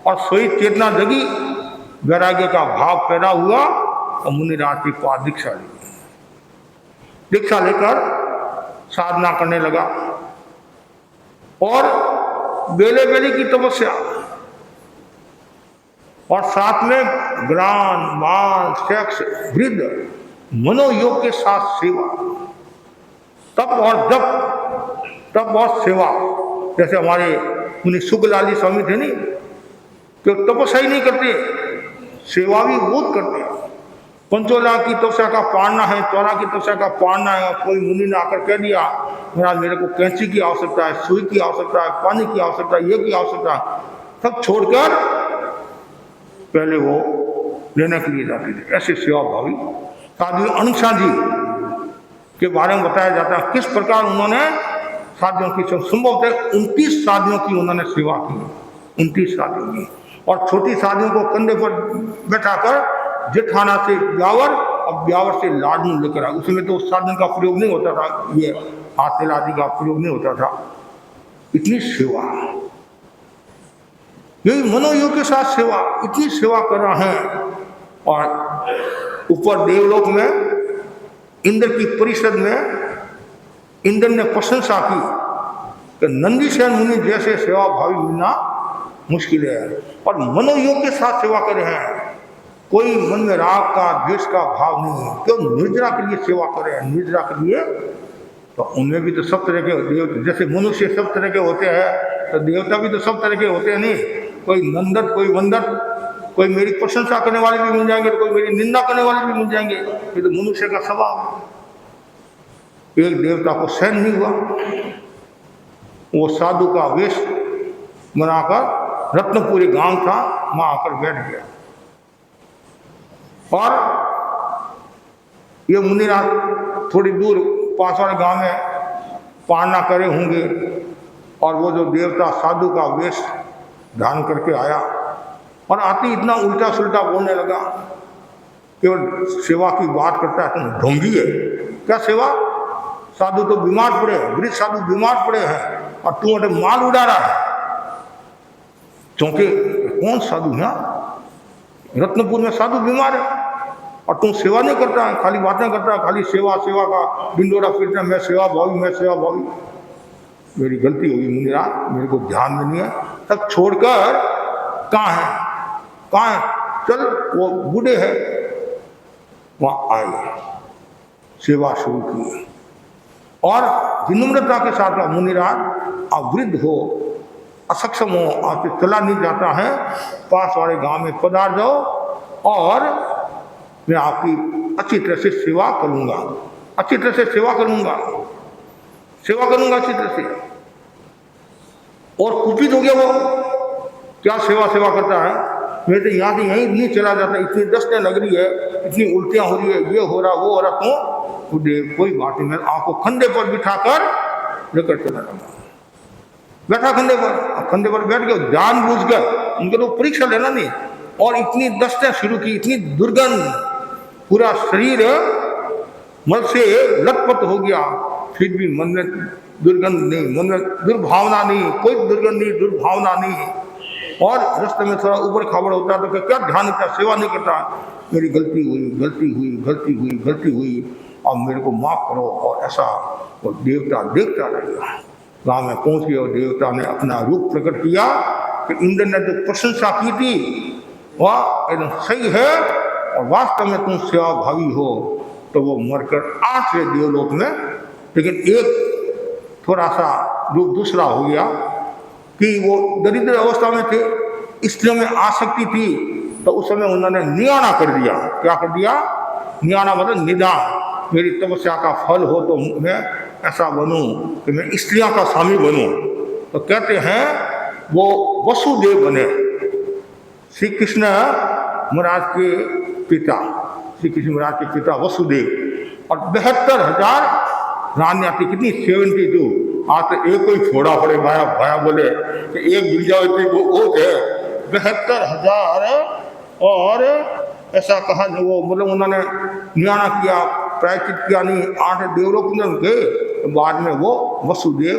और सोई चेतना जगी, वैराग्य का भाव पैदा हुआ और मुनिराज के पास दीक्षा ली। दीक्षा लेकर साधना करने लगा और बेले बेले की तपस्या और साथ में ग्रान बाल सेक्स वृद्ध मनोयोग के साथ सेवा, तप और जप, तप और सेवा। जैसे हमारे मुनि सुखलाली स्वामी थे नहीं, तो तपस्या ही नहीं करते, सेवा भी बहुत करते हैं। पंचोला की तपस्या का पालना है, 14 की तपस्या का पालना है। और कोई मुनि ने आकर कह दिया महाराज मेरे को कैंची की आवश्यकता है, सुई की आवश्यकता है, पानी की आवश्यकता है, ये की आवश्यकता है, सब छोड़कर पहले वो लेने के लिए जाते थे। ऐसे सेवा भावी साधु अनुषा जी के बारे में बताया जाता है किस प्रकार उन्होंने साधियों की संभवतः 29 साधियों की उन्होंने सेवा की, 29 साधियों की। और छोटी साधियों को कंधे पर बैठाकर जेठाना से ब्यावर और ब्यावर से लाडू लेकर आए। उसमें तो साधन का प्रयोग नहीं होता था, ये हाथ तेल आदि का प्रयोग नहीं होता था। इतनी सेवा, यही मनोयोग के साथ सेवा, इतनी सेवा कर रहे हैं। और ऊपर देवलोक में इंद्र की परिषद में इंद्र ने प्रशंसा की कि नंदीसेन मुनि जैसे सेवा भावी मिलना मुश्किल है। और मनोयोग के साथ सेवा कर रहे हैं, कोई मन में राग का द्वेष का भाव नहीं है। क्यों? निर्जरा के लिए सेवा कर रहे हैं, निर्जरा के लिए। तो उनमें भी तो सब तरह के देव, जैसे मनुष्य सब तरह के होते हैं तो देवता भी तो सब तरह के होते हैं नहीं। कोई नंदत, कोई वंदत, कोई मेरी प्रशंसा करने वाले भी मिल जाएंगे, कोई मेरी निंदा करने वाले भी मिल जाएंगे। ये तो मनुष्य का स्वभाव। एक देवता को सहन नहीं हुआ, वो साधु का वेश बनाकर रत्नपुरी गांव था, वहां आकर बैठ गया। और ये मुनिराज थोड़ी दूर पास वाले गांव में पालना करे होंगे। और वो जो देवता साधु का वेश धारण करके आया और आते इतना उल्टा सुल्टा बोलने लगा, केवल सेवा की बात करता है, तुम ढोंगी है क्या सेवा? साधु तो बीमार पड़े, वृद्ध साधु बीमार पड़े हैं और तू माल उड़ा रहा है। क्योंकि कौन साधु है? रत्नपुर में साधु बीमार है और तुम सेवा नहीं करता है, खाली बातें करता है, खाली सेवा सेवा का डिंडोरा फिरता है, मैं सेवा भावी, मैं सेवा भावी। मेरी गलती हुई मुनिराज, मेरे को ध्यान में नहीं है। तब छोड़कर कहाँ है, चल वो बूढ़े है, वहाँ आए, सेवा शुरू की। और विनम्रता के साथ मुनिराज, आप वृद्ध हो, असक्षम हो, आपसे चला नहीं जाता है, पास वाले गांव में पधार जाओ और मैं आपकी अच्छी तरह से सेवा करूंगा, अच्छी तरह से सेवा करूंगा अच्छी तरह से। और कुपित हो गया वो, क्या सेवा करता है, मैं तो यहाँ से यहीं नहीं चला जाता, इतनी दस्तें लग रही है, इतनी उल्टियाँ हो रही है, ये हो रहा वो हो रहा, तो कोई बात नहीं, मैं आपको कंधे पर बिठाकर लेकर चला जाऊंगा। बैठा कंधे पर बैठ गया, जानबूझकर, उनके तो परीक्षा लेना नहीं। और इतनी दस्तें शुरू की, इतनी दुर्गंध, पूरा शरीर मल से लथपथ हो गया, फिर भी मन में दुर्गंध नहीं, मन में दुर्भावना नहीं, कोई दुर्गंध नहीं, दुर्भावना नहीं। और रास्ते में थोड़ा ऊपर खाबड़ होता तो क्या ध्यान देता, सेवा नहीं करता, मेरी गलती हुई और मेरे को माफ करो। और ऐसा वो देवता देखता रहेगा। गाँव में पहुँच गया और देवता ने अपना रूप प्रकट किया कि इंद्र ने जो प्रशंसा की थी वह एकदम सही है और वास्तव में तुम सेवा भावी हो। तो वो मरकर 8वें देवलोक में, लेकिन एक थोड़ा सा रूप दूसरा हो गया कि वो दरिद्र अवस्था में थे, स्त्रियों में आसक्ति थी, तो उस समय उन्होंने नियाना कर दिया। क्या कर दिया? नियाना मतलब निदान, मेरी तपस्या का फल हो तो मैं ऐसा बनूं कि मैं स्त्रियों का स्वामी बनूं। तो कहते हैं वो वसुदेव बने, श्री कृष्ण महाराज के पिता, श्री कृष्ण महाराज के पिता वसुदेव। और 72,000 रानियाँ थी, कितनी 72। आज तो एक कोई छोड़ा पड़े, भाया भाया बोले कि एक गिर जाओ वो है 72,000। और ऐसा कहा वो मतलब उन्होंने न्याणा किया, प्रायश्चित किया नहीं, 8 देवलोक में गए। बाद में वो वसुदेव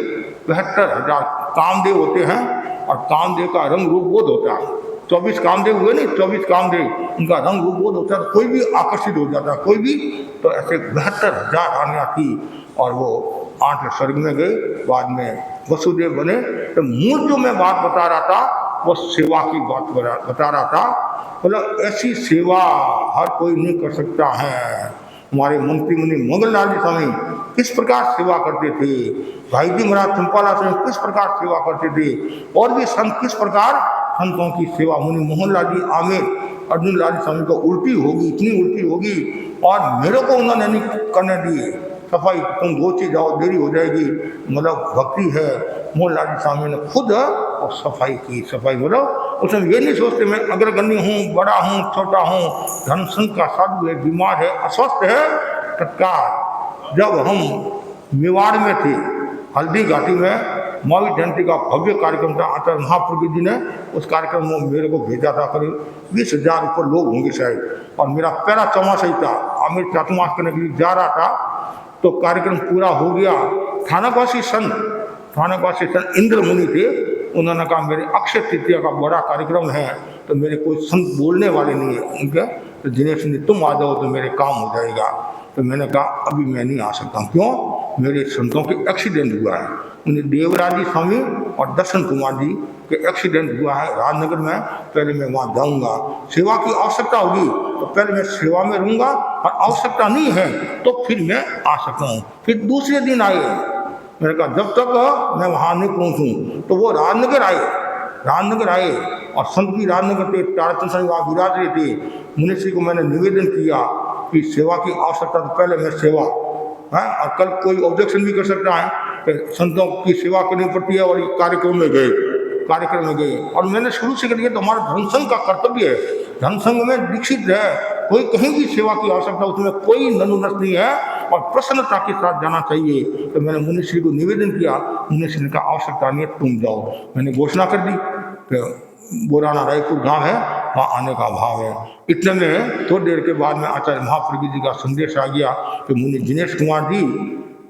72,000 कामदेव होते हैं। और कामदेव का रंग रूप बोध होता है, 24 कामदेव हुए नहीं, 24 कामदेव, उनका रंग रूप बोध होता है, कोई भी आकर्षित हो जाता, कोई भी। तो ऐसे 72,000 रानियाँ थी और वो 8 स्वर्ग में गए, बाद में वसुदेव बने। तो मूल जो मैं बात बता रहा था वो सेवा की बात बता रहा था। मतलब ऐसी सेवा हर कोई नहीं कर सकता है। हमारे मंत्री मुनि मंगललाल जी स्वामी किस प्रकार सेवा करते थे, भाई जी महाराज चंपाला स्वामी किस प्रकार सेवा करते थे, और भी संत किस प्रकार संतों की सेवा। मुनि मोहनलाल जी आमिर अर्जुन लाल स्वामी को उल्टी होगी, इतनी उल्टी होगी, और मेरे को उन्होंने नहीं करने दी सफाई, तुम गोची जाओ देरी हो जाएगी। मतलब भक्ति है। मोहनलाल जी स्वामी ने खुद और सफाई की। सफाई मतलब उसमें ये नहीं सोचते मैं अग्रगण्य हूँ, बड़ा हूँ, छोटा हूँ, धन संघ का साधु है, बीमार है, अस्वस्थ है। तत्काल जब हम मेवाड़ में थे, हल्दी घाटी में महावीर जयंती का भव्य कार्यक्रम था, आचार्य महाप्रभु जी ने उस कार्यक्रम में मेरे को भेजा था। करीब 20,000 ऊपर लोग होंगे शायद। और मेरा पहला चौमासा ही था, आमिर चातुर्मास करने के लिए जा रहा था। तो कार्यक्रम पूरा हो गया। थानावासी संत इंद्र मुनि थे, उन्होंने कहा मेरे अक्षय तृतीया का बड़ा कार्यक्रम है, तो मेरे कोई संत बोलने वाले नहीं है उनके, तो दिनेश ने तुम आ जाओ तो मेरे काम हो जाएगा। तो मैंने कहा अभी मैं नहीं आ सकता हूँ। क्यों? मेरे संतों के एक्सीडेंट हुआ है। उन्हें देवराज जी स्वामी और दर्शन कुमार जी के एक्सीडेंट हुआ है राजनगर में। पहले मैं वहाँ जाऊँगा, सेवा की आवश्यकता होगी तो पहले मैं सेवा में रहूँगा, और आवश्यकता नहीं है तो फिर मैं आ सकता हूँ। फिर दूसरे दिन आए, मैंने कहा जब तक मैं वहाँ नहीं पहुँचूँ। तो वो राजनगर आए और संत भी राजनगर थे, ताराचंद स्वामी वहाँ विराज रहे थे। मुनिश्री को मैंने निवेदन किया कि सेवा की आवश्यकता तो पहले मैं सेवा है, और कल कोई ऑब्जेक्शन भी कर सकता है कि संतों की सेवा करनी पड़ती है। और कार्यक्रम में गए और मैंने शुरू से कर दिया तो हमारा धर्मसंघ का कर्तव्य है, धर्मसंघ में दीक्षित है, कोई कहीं भी सेवा की आवश्यकता उसमें कोई ननुनस नहीं है और प्रसन्नता के साथ जाना चाहिए। तो मैंने मुनिश्री को निवेदन किया, मुनिश्री ने कहा आवश्यकता नहीं है, तुम जाओ। मैंने घोषणा कर दी कि बोराना रायपुर गांव है, वहाँ आने का भाव है। इतने में थोड़ी देर के बाद में आचार्य महाप्रभु जी का संदेश आ गया कि मुनि दिनेश कुमार जी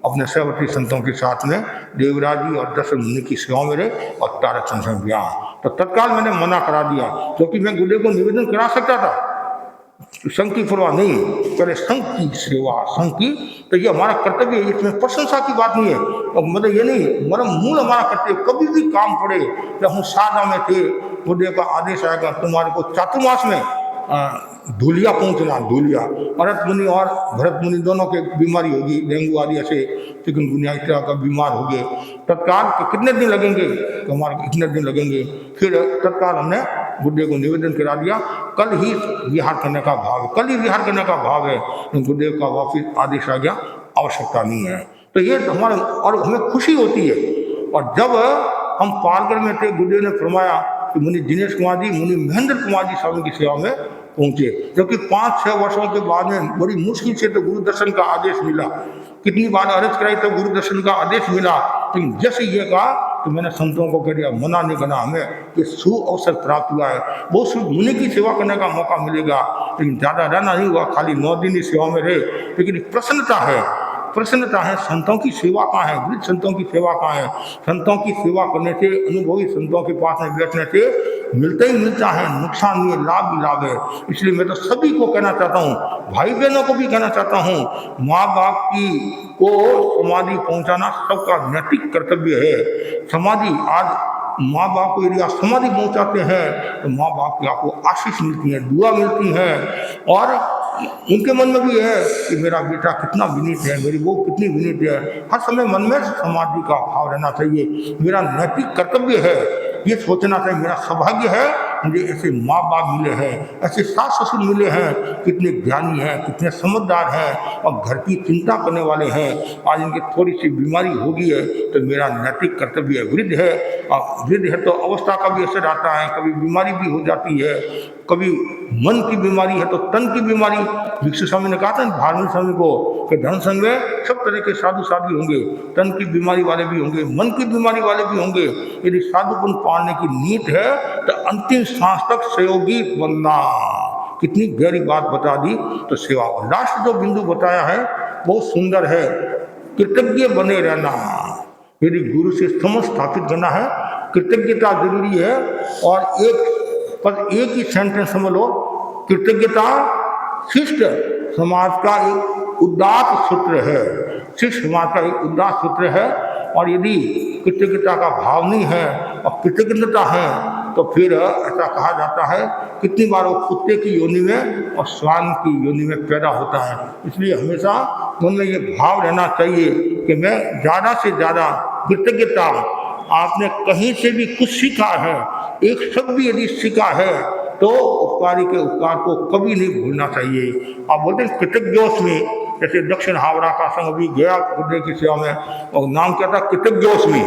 अपने सहवर्ती संतों के साथ में देवराज जी और दर्शन मुनि की सेवा में रहे और ताराचंद स्वामी भी आए। तो तत्काल मैंने मना करा दिया, क्योंकि मैं गुरुदेव को निवेदन करा सकता था, संघ की परवाह नहीं, पहले संघ की सेवा, संघ की। तो ये हमारा कर्तव्य है, इसमें प्रशंसा की बात नहीं है। और मतलब ये नहीं, मतलब मूल हमारा कर्तव्य, कभी भी काम पड़े। जब हम सादा में थे, गुरुदेव का आदेश आएगा तुम्हारे को चातुर्मास में धूलिया पहुंचना, धूलिया। भरत मुनि और भरत मुनि दोनों के बीमारी होगी, डेंगू आदि ऐसे चिकनगुनिया इस तरह का बीमार हो गए। तत्काल कितने दिन लगेंगे, तो हमारे इतने दिन लगेंगे। फिर तत्काल हमने गुरुदेव को निवेदन करा दिया, कल ही विहार करने का भाव है, गुरुदेव का वापिस आदेश आ गया, आवश्यकता नहीं है। तो ये हमारे, और हमें खुशी होती है। और जब हम पालगढ़ में थे, गुरुदेव ने फरमाया कि मुनि दिनेश कुमार जी, मुनि महेंद्र कुमार जी स्वामी की सेवा में पहुंचे, जबकि 5-6 वर्षों के बाद में बड़ी मुश्किल से तो गुरु दर्शन का आदेश मिला। कितनी बार अर्ज कराई तो गुरु दर्शन का आदेश मिला, लेकिन जैसे ये कहा तो मैंने संतों को कह दिया मना नहीं करना, हमें ये सु अवसर प्राप्त हुआ है, वो सिर्फ मुनि की सेवा करने का मौका मिलेगा, लेकिन ज़्यादा रहना नहीं हुआ, खाली 9 दिन ही सेवा में रहे। लेकिन प्रसन्नता है, संतों की सेवा कहाँ है, वृद्ध संतों की सेवा कहाँ है। संतों की सेवा करने से, अनुभवी संतों के पास में बैठने से मिलता ही मिलता है, नुकसान नहीं है, लाभ ही लाभ है। इसलिए मैं तो सभी को कहना चाहता हूँ, भाई बहनों को भी कहना चाहता हूँ, माँ बाप की को समाधि पहुँचाना सबका नैतिक कर्तव्य है। समाधि, आज माँ बाप को यदि आप समाधि पहुँचाते हैं तो माँ बाप की आपको आशीष मिलती है, दुआ मिलती है, और उनके मन में भी है कि मेरा बेटा कितना विनीत है, मेरी वो कितनी विनीत है। हर समय मन में समाधि का भाव रहना चाहिए। मेरा नैतिक कर्तव्य है, ये सोचना चाहिए, मेरा सौभाग्य है मुझे ऐसे माँ बाप मिले हैं, ऐसे सास ससुर मिले हैं, कितने ज्ञानी हैं, कितने समझदार हैं और घर की चिंता करने वाले हैं। आज इनकी थोड़ी सी बीमारी हो गई है तो मेरा नैतिक कर्तव्य है। वृद्ध है और वृद्ध है तो अवस्था का भी असर आता है, कभी बीमारी भी हो जाती है, कभी मन की बीमारी है तो तन की बीमारी। भिक्षु स्वामी ने कहा था धार्मिक स्वामी को कि धन संग में सब तरह के साधु साधु होंगे, तन की बीमारी वाले भी होंगे, मन की बीमारी वाले भी होंगे। यदि साधुपन पालने की नीत है तो अंतिम सांस तक सहयोगी बनना। कितनी गहरी बात बता दी। तो सेवा लास्ट जो बिंदु बताया है बहुत सुंदर है, कृतज्ञ बने रहना। यदि गुरु से समझ स्थापित करना है कृतज्ञता जरूरी है। और एक ही सेंटेंस समझ लो, कृतज्ञता शिष्ट समाज का एक उदात्त सूत्र है, शिष्ट समाज का एक उदात्त सूत्र है। और यदि कृतज्ञता का भाव नहीं है और कृतज्ञता है तो फिर ऐसा कहा जाता है कितनी बार वो कुत्ते की योनि में और श्वान की योनि में पैदा होता है। इसलिए हमेशा मन में ये भाव रहना चाहिए कि मैं ज़्यादा से ज़्यादा कृतज्ञता। आपने कहीं से भी कुछ सीखा है, एक शब्द भी यदि सीखा है तो उपकारी के उपकार को कभी नहीं भूलना चाहिए। आप बोलते हैं कृतज्ञोस्मी, जैसे दक्षिण हावड़ा का संघ भी गया गुरुदेव की सेवा में और नाम क्या था कृतज्ञोस्मी।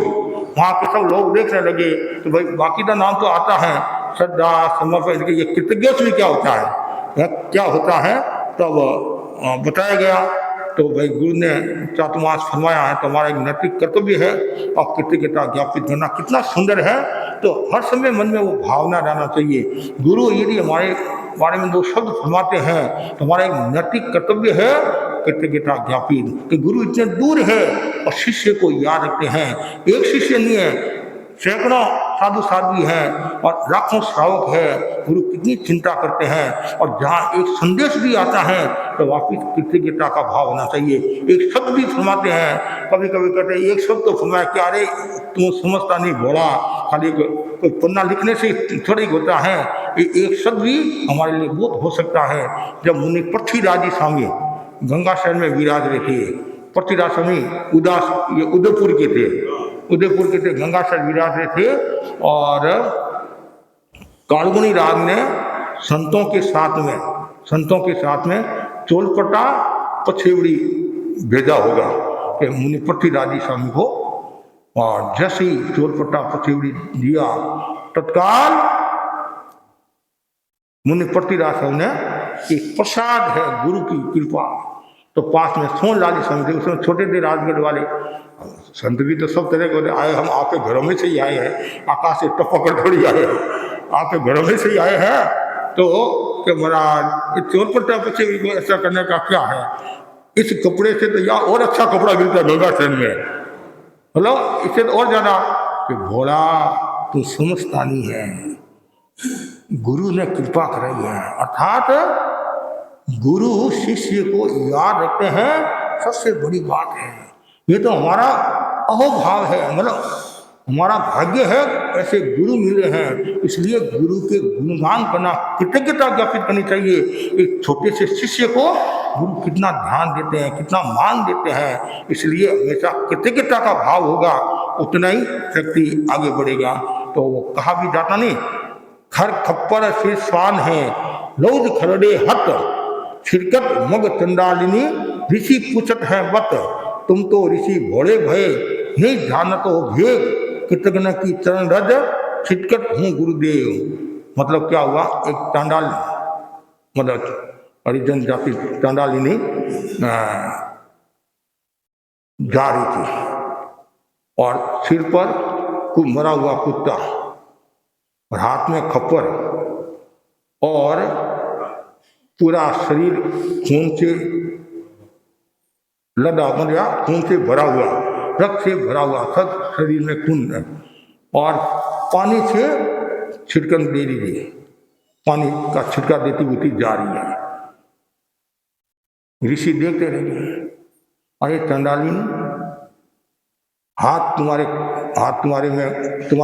वहाँ के सब लोग देखने लगे तो भाई बाकी का नाम तो आता है श्रद्धा समर्पण, ये कृतज्ञोस्मी क्या होता है, क्या होता है तब बताया गया। तो भाई गुरु ने चातुर्मास फरमाया है तो हमारा एक नैतिक कर्तव्य है और कृतज्ञता ज्ञापित करना कितना सुंदर है। तो हर समय मन में वो भावना रहना चाहिए। गुरु यदि हमारे बारे में दो शब्द फरमाते हैं तो हमारा एक नैतिक कर्तव्य है कृतज्ञता ज्ञापित कि गुरु इतने दूर है और शिष्य को याद रखते हैं। एक शिष्य नहीं है, सैकड़ों साधु साध्वी हैं और लाखों श्रावक है। गुरु कितनी चिंता करते हैं और जहाँ एक संदेश भी आता है तो वापिस कृतज्ञता का भाव होना चाहिए। एक शब्द भी फरमाते हैं, कभी कभी कहते हैं एक शब्द तो फरमाया क्या, अरे तुम समझता नहीं घोड़ा, खाली कोई पन्ना लिखने से थोड़ी होता है। एक शब्द भी हमारे लिए बहुत हो सकता है। जब मुनि पृथ्वीराज स्वामी गंगा शहर में विराज रहे थे, पृथ्वीराज स्वामी ये उदयपुर के थे, गंगा शहर विराज रहे थे और कालगुनी राज ने संतों के साथ में चोलपट्टा पछेवड़ी भेजा होगा कि मुनि पृथ्वीराज स्वामी को। और जैसे ही चोलपट्टा पछेवड़ी दिया तत्काल मुनि पृथ्वीराज स्वामी ने एक प्रसाद है गुरु की कृपा। तो पास में सोनलाल स्वामी थे, उसमें छोटे थे राजगढ़ वाले संत भी तो सब तरह के आए। हम आपके घरों में से ही आए हैं, आकाश से टपक कर थोड़ी आए हैं, आपके घरों में से ही आए हैं। तो कि महाराज चोलपट्टा पछेवड़ी ऐसा करने का क्या है, इस कपड़े से तो या और अच्छा कपड़ा मिलता है गंगा शहर में, बोलो इससे तो और ज्यादा कि भोला तू समझता नहीं है, गुरु ने कृपा कराई है। अर्थात गुरु शिष्य को याद रखते हैं, सबसे बड़ी बात है। ये तो हमारा अहोभाव है, मतलब हमारा भाग्य है ऐसे गुरु मिले हैं। इसलिए गुरु के गुणगान करना, कृतज्ञता ज्ञापित करनी चाहिए। एक छोटे से शिष्य को गुरु कितना ध्यान देते हैं, कितना मान देते हैं। इसलिए हमेशा कृतज्ञता का भाव होगा, उतना ही व्यक्ति आगे बढ़ेगा। तो वो कहा भी जाता नहीं, खर खप्पर से स्वान है लौज खरड़े हत, छिड़कत मग चंडालिनी ऋषि पूछत है बत, तुम तो ऋषि भोले भये नहीं जानत हो भेद, कृतज्ञ की चरण रज छिटकत हूँ गुरुदेव। मतलब क्या हुआ, एक चांडाल मतलब परिजन जाति चांडालिनी जा रही थी और सिर पर मरा हुआ कुत्ता और हाथ में खप्पर और पूरा शरीर खून से लदा या खून से भरा हुआ, रक्त से भरा हुआ, सब शरीर में खून है और पानी से छिड़कन दे रही है, पानी का छिड़का देती हुई जा रही है। ऋषि देखते रहे, अरे चंडालिनी तुम्हारे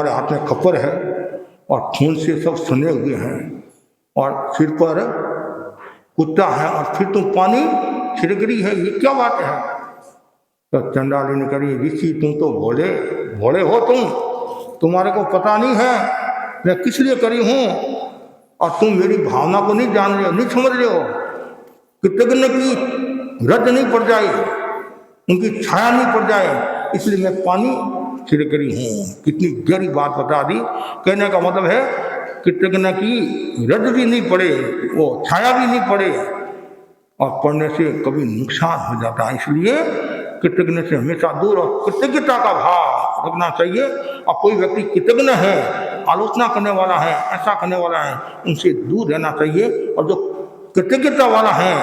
हाथ में खप्पर है और खून से सब सने हुए हैं और सिर पर कुत्ता है और फिर तुम पानी छिड़क रही है, ये क्या बात है। तो चंडालिनी करी, ऋषि तुम तो भोले हो, तुम्हारे को पता नहीं है मैं किस लिए करी हूँ। और तुम मेरी भावना को नहीं जान रहे हो, नहीं समझ रहे हो। कृतज्ञ की रद्द नहीं पड़ जाए, उनकी छाया नहीं पड़ जाए, इसलिए मैं पानी छिड़क रही हूँ। कितनी गहरी बात बता दी। कहने का मतलब है कृतज्ञ की रद्द भी नहीं पड़े, वो छाया भी नहीं पड़े, और पढ़ने से कभी नुकसान हो जाता है। इसलिए कृतज्ञ से हमेशा दूर और कृतज्ञता का भाव रखना चाहिए। और कोई व्यक्ति कृतज्ञ है, आलोचना करने वाला है, ऐसा करने वाला है, उनसे दूर रहना चाहिए। और जो कृतज्ञता वाला है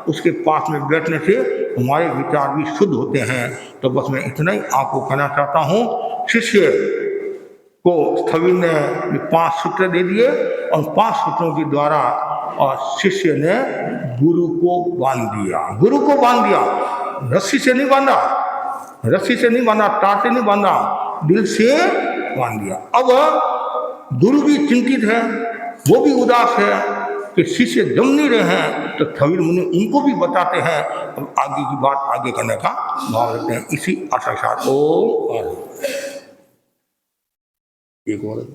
उसके पास में बैठने से हमारे विचार भी शुद्ध होते हैं। तो बस मैं इतना ही आपको कहना चाहता हूँ। शिष्य को स्थविर ने 5 सूत्र दे दिए और 5 सूत्रों के द्वारा और शिष्य ने गुरु को बांध दिया। गुरु को बांध दिया, रस्सी से नहीं बांधा, रस्सी से नहीं बांधा, तार से नहीं बांधा, दिल से बांध दिया। अब गुरु भी चिंतित है, वो भी उदास है कि शिष्य जम नहीं रहे हैं। तो स्थविर मुनि उनको भी बताते हैं, अब आगे की बात आगे करने का भाव रखते हैं। इसी आशा के साथ ओम। एक और